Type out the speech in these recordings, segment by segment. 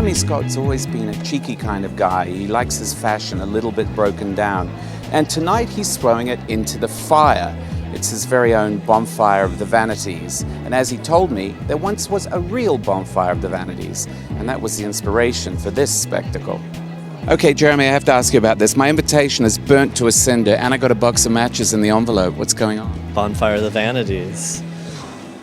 Jeremy Scott's always been a cheeky kind of guy. He likes his fashion a little bit broken down. And tonight he's throwing it into the fire. It's his very own bonfire of the vanities. And as he told me, there once was a real bonfire of the vanities. And that was the inspiration for this spectacle. Okay, Jeremy, I have to ask you about this. My invitation is burnt to a cinder, and I got a box of matches in the envelope. What's going on? Bonfire of the Vanities.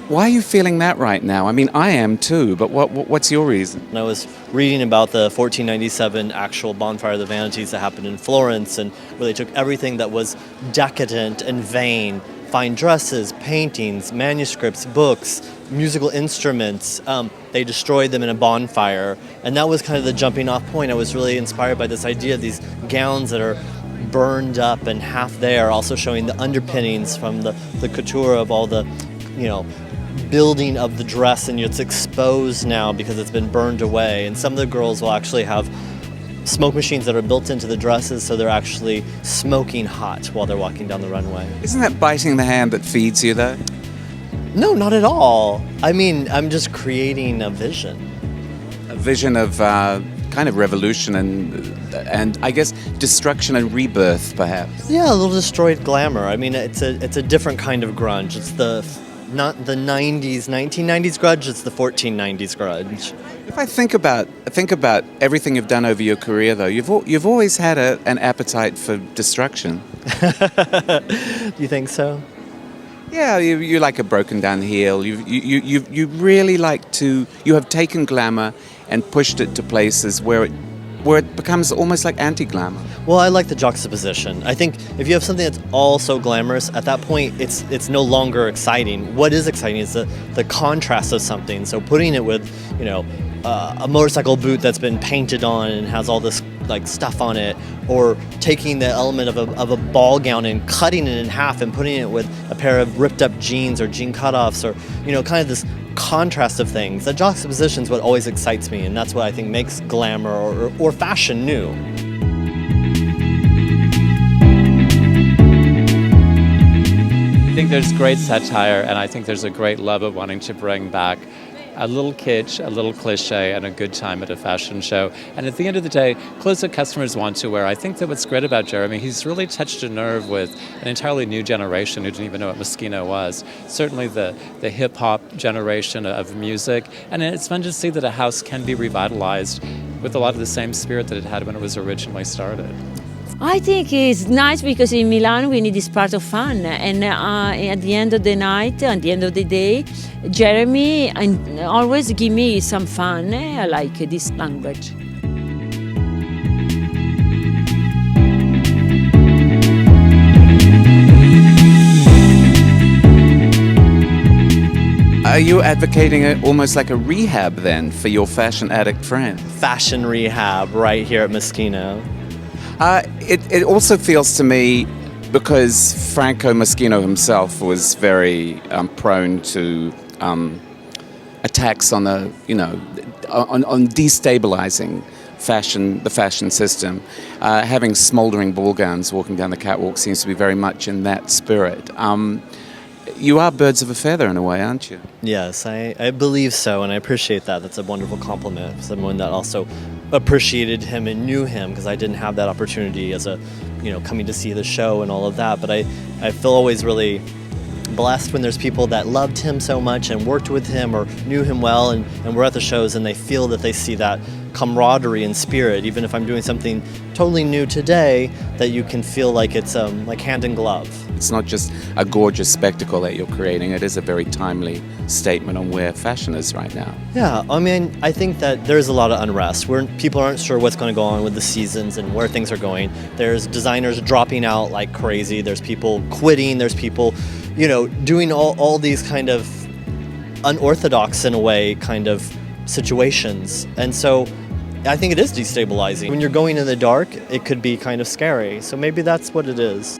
Why are you feeling that right now? I mean, I am too, but what's your reason? And I was reading about the 1497 actual Bonfire of the Vanities that happened in Florence, and where they took everything that was decadent and vain, fine dresses, paintings, manuscripts, books, musical instruments. They destroyed them in a bonfire, and that was kind of the jumping off point. I was really inspired by this idea of these gowns that are burned up and half there, also showing the underpinnings from the couture of all the, building of the dress, and it's exposed now because it's been burned away. And some of the girls will actually have smoke machines that are built into the dresses, so they're actually smoking hot while they're walking down the runway. Isn't that biting the hand that feeds you, though? No, not at all. I mean, I'm just creating a vision. A vision of kind of revolution and I guess destruction and rebirth, perhaps. Yeah, a little destroyed glamour. I mean, it's a different kind of grunge. It's not the 1990s grunge, it's the 1490s grunge. If I think about everything you've done over your career, though, you've always had an appetite for destruction. You think so? Yeah, you like a broken down heel. You really like to. You have taken glamour and pushed it to places where it becomes almost like anti-glamour. Well, I like the juxtaposition. I think if you have something that's all so glamorous, at that point it's no longer exciting. What is exciting is the contrast of something. So putting it with, a motorcycle boot that's been painted on and has all this like stuff on it, or taking the element of a ball gown and cutting it in half and putting it with a pair of ripped up jeans or jean cutoffs, or kind of this contrast of things. That juxtaposition is what always excites me, and that's what I think makes glamour or fashion new. I think there's great satire, and I think there's a great love of wanting to bring back a little kitsch, a little cliche, and a good time at a fashion show. And at the end of the day, clothes that customers want to wear. I think that what's great about Jeremy, he's really touched a nerve with an entirely new generation who didn't even know what Moschino was. Certainly the hip-hop generation of music. And it's fun to see that a house can be revitalized with a lot of the same spirit that it had when it was originally started. I think it's nice because in Milan we need this part of fun, and at the end of the night, at the end of the day, Jeremy always give me some fun. I like this language. Are you advocating almost like a rehab then for your fashion addict friend? Fashion rehab right here at Moschino. It also feels to me, because Franco Moschino himself was very prone to attacks on on destabilizing the fashion system. Having smoldering ball gowns walking down the catwalk seems to be very much in that spirit. You are birds of a feather in a way, aren't you? Yes, I believe so, and I appreciate that. That's a wonderful compliment. Someone that also appreciated him and knew him, because I didn't have that opportunity as coming to see the show and all of that. But I feel always really blessed when there's people that loved him so much and worked with him or knew him well and were at the shows, and they feel that they see that camaraderie and spirit. Even if I'm doing something totally new today, that you can feel like it's like hand in glove. It's not just a gorgeous spectacle that you're creating, it is a very timely statement on where fashion is right now. Yeah, I mean, I think that there's a lot of unrest. People aren't sure what's going to go on with the seasons and where things are going. There's designers dropping out like crazy. There's people quitting. There's people, doing all these kind of unorthodox, in a way, kind of situations. And so I think it is destabilizing. When you're going in the dark, it could be kind of scary. So maybe that's what it is.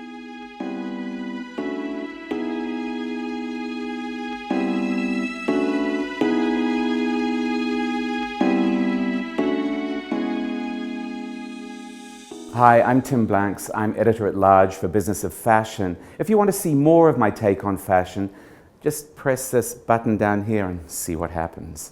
Hi, I'm Tim Blanks. I'm editor-at-large for Business of Fashion. If you want to see more of my take on fashion, just press this button down here and see what happens.